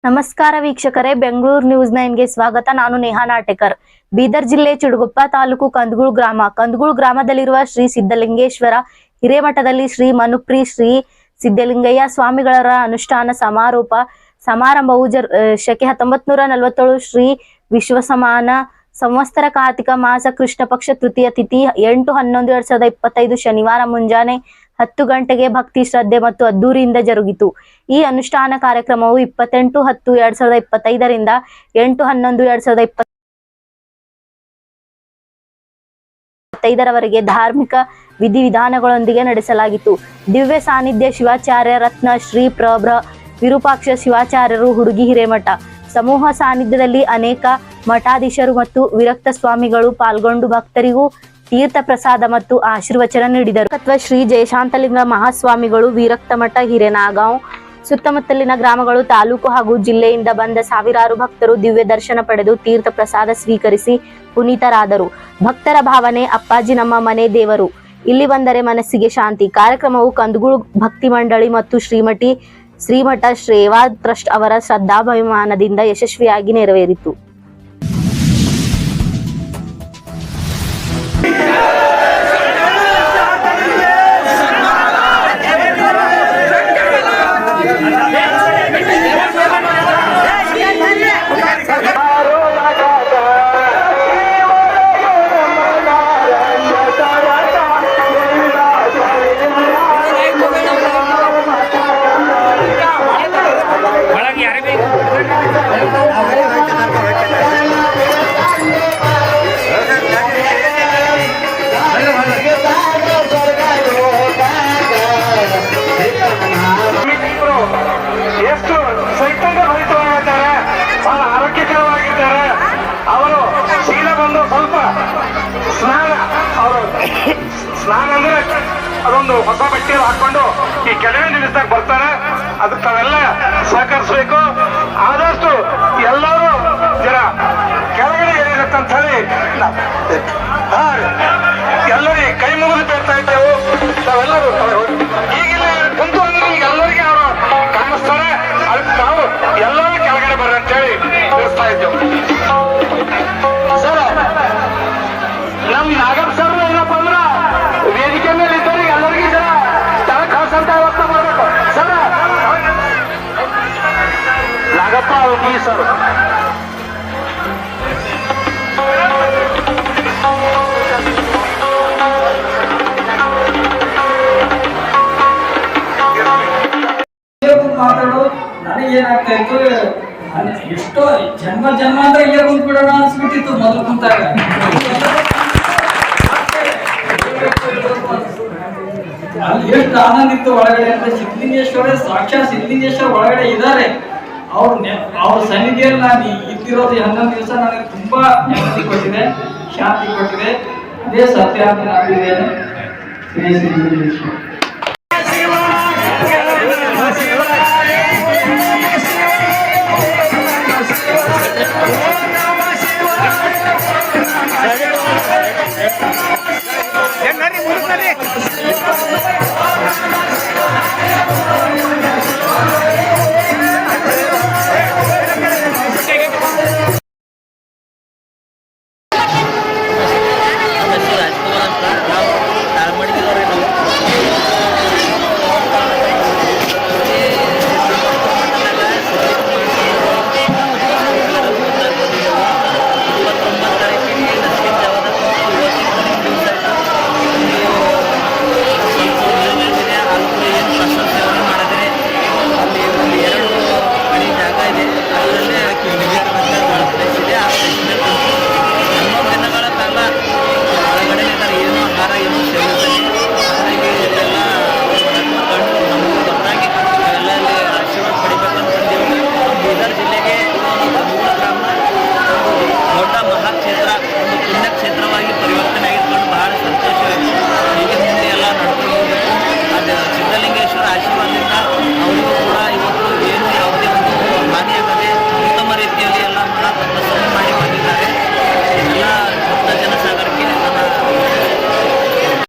ನಮಸ್ಕಾರ ವೀಕ್ಷಕರೇ, ಬೆಂಗಳೂರು ನ್ಯೂಸ್ 9ಗೆ ಸ್ವಾಗತ. ನಾನು ನೇಹಾ ನಾಟೇಕರ್. ಬೀದರ್ ಜಿಲ್ಲೆ ಚಿಡಗುಪ್ಪ ತಾಲೂಕು ಕಂದಗೂಳು ಗ್ರಾಮದಲ್ಲಿರುವ ಶ್ರೀ ಸಿದ್ದಲಿಂಗೇಶ್ವರ ಹಿರೇಮಠದಲ್ಲಿ ಶ್ರೀ ಮನುಪ್ರಿ ಶ್ರೀ ಸಿದ್ದಲಿಂಗಯ್ಯ ಸ್ವಾಮಿಗಳವರ ಅನುಷ್ಠಾನ ಸಮಾರಂಭವು ಶಕೆ 1947 ಶ್ರೀ ವಿಶ್ವಸಮಾನ ಸಂವತ್ಸರ ಕಾರ್ತಿಕ ಮಾಸ ಕೃಷ್ಣ ಪಕ್ಷ ತೃತೀಯ ತಿಥಿ 8/11/2025 ಶನಿವಾರ ಮುಂಜಾನೆ 10 ಗಂಟೆಗೆ ಭಕ್ತಿ ಶ್ರದ್ಧೆ ಮತ್ತು ಅದ್ದೂರಿಯಿಂದ ಜರುಗಿತು. ಈ ಅನುಷ್ಠಾನ ಕಾರ್ಯಕ್ರಮವು 28/10/2025 ರಿಂದ 8/11/2025 ಧಾರ್ಮಿಕ ವಿಧಿವಿಧಾನಗಳೊಂದಿಗೆ ನಡೆಸಲಾಗಿತ್ತು. ದಿವ್ಯ ಸಾನ್ನಿಧ್ಯ ಶಿವಾಚಾರ್ಯ ರತ್ನ ಶ್ರೀ ವಿರೂಪಾಕ್ಷ ಶಿವಾಚಾರ್ಯರು ಹುಡುಗಿ ಹಿರೇಮಠ ಸಮೂಹ ಸಾನ್ನಿಧ್ಯದಲ್ಲಿ ಅನೇಕ ಮಠಾಧೀಶರು ಮತ್ತು ವಿರಕ್ತ ಸ್ವಾಮಿಗಳು ಪಾಲ್ಗೊಂಡು ಭಕ್ತರಿಗೂ ತೀರ್ಥ ಪ್ರಸಾದ ಮತ್ತು ಆಶೀರ್ವಚನ ನೀಡಿದರು. ಶ್ರೀ ಜಯಶಾಂತಲಿಂಗ ಮಹಾಸ್ವಾಮಿಗಳು ವಿರಕ್ತ ಮಠ ಹಿರೇನಾಗಾಂವ್ ಸುತ್ತಮುತ್ತಲಿನ ಗ್ರಾಮಗಳು ತಾಲೂಕು ಹಾಗೂ ಜಿಲ್ಲೆಯಿಂದ ಬಂದ ಸಾವಿರಾರು ಭಕ್ತರು ದಿವ್ಯ ದರ್ಶನ ಪಡೆದು ತೀರ್ಥ ಪ್ರಸಾದ ಸ್ವೀಕರಿಸಿ ಪುನೀತರಾದರು. ಭಕ್ತರ ಭಾವನೆ, ಅಪ್ಪಾಜಿ ನಮ್ಮ ಮನೆ ದೇವರು, ಇಲ್ಲಿ ಬಂದರೆ ಮನಸ್ಸಿಗೆ ಶಾಂತಿ. ಕಾರ್ಯಕ್ರಮವು ಕಂದಗೂಳು ಭಕ್ತಿ ಮಂಡಳಿ ಮತ್ತು ಶ್ರೀಮಠ ಸೇವಾ ಟ್ರಸ್ಟ್ ಅವರ ಶ್ರದ್ಧಾಭಿಮಾನದಿಂದ ಯಶಸ್ವಿಯಾಗಿ ನೆರವೇರಿತು. ಸ್ನಾನ ಅಂದ್ರೆ ಅದೊಂದು ಹೊಸ ಬಟ್ಟೆ ಹಾಕೊಂಡು ಈ ಕೆಳಗೆ ನಿಲ್ಲಿಸ್ದಾಗ ಬರ್ತಾರೆ. ಅದಕ್ಕೆ ತಾವೆಲ್ಲ ಸಹಕರಿಸ್ಬೇಕು. ಆದಷ್ಟು ಎಲ್ಲರೂ ಜನ ಕೆಳಗಡೆ ಏನಿರುತ್ತಂತ ಹೇಳಿ ಎಲ್ಲರಿಗೆ ಕೈ ಮುಗಿದು ಬೇಡ್ತಾ ಇದ್ದೇವೆ. ತಾವೆಲ್ಲರೂ ಈಗಿಲ್ಲ ಕುಂತು ಈಗ ಎಲ್ಲರಿಗೆ ಅವರು ಕಾಣಿಸ್ತಾರೆ. ಅದಕ್ಕೆ ನಾವು ಎಲ್ಲರೂ ಕೆಳಗಡೆ ಬರ್ರಿ ಅಂತೇಳಿ ತಿಳಿಸ್ತಾ ಇದ್ದೇವೆ. ಸರ್, ನಮ್ ನಾಗಪ್ಪ ಸರ್ ಏನಪ್ಪ ಅಂದ್ರ ವೇದಿಕೆ ಮೇಲೆ ಇದ್ದವ್ರು ಎಲ್ಲರಿಗೂ ಜನ ಸ್ಥಳ ಕಳ್ಸಂತ ವ್ಯವಸ್ಥೆ ಮಾಡ್ಬೇಕು. ಸರ್, ನಾಗಪ್ಪ ಅವ್ರಿಗೆ ಸರ್ ಮಾತಾಡೋ ನನಗೇನಾಗ್ತಾ ಇತ್ತು, ಎಷ್ಟೋ ಜನ್ಮ ಅಂದ್ರೆ ಇಲ್ಲೇ ಕುಂತ್ಬಿಡೋಣ ಅನ್ಸ್ಬಿಟ್ಟಿತ್ತು ಮೊದಲು ಕುಂತಾಗ. ಅಲ್ಲಿ ಎಷ್ಟು ಆನಂದ ಇತ್ತು ಒಳಗಡೆ ಅಂತ. ಸಿದ್ಧಲಿಂಗೇಶ್ವರ ಸಾಕ್ಷಾತ್ ಸಿದ್ಧಲಿಂಗೇಶ್ವರ ಒಳಗಡೆ ಇದ್ದಾರೆ. ಅವ್ರ ಸನ್ನಿಧಿಯಲ್ಲಿ ನಾನು ಇದ್ದಿರೋದು 11 ದಿವಸ ನನಗೆ ತುಂಬಾ ನೆಮ್ಮದಿ ಕೊಟ್ಟಿದೆ, ಶಾಂತಿ ಕೊಟ್ಟಿದೆ. ಅದೇ ಸತ್ಯ ಅಂತ ನಂಬಿದ್ದೇನೆ. ಶ್ರೀ ಸಿದ್ಧಲಿಂಗೇಶ್ವರ.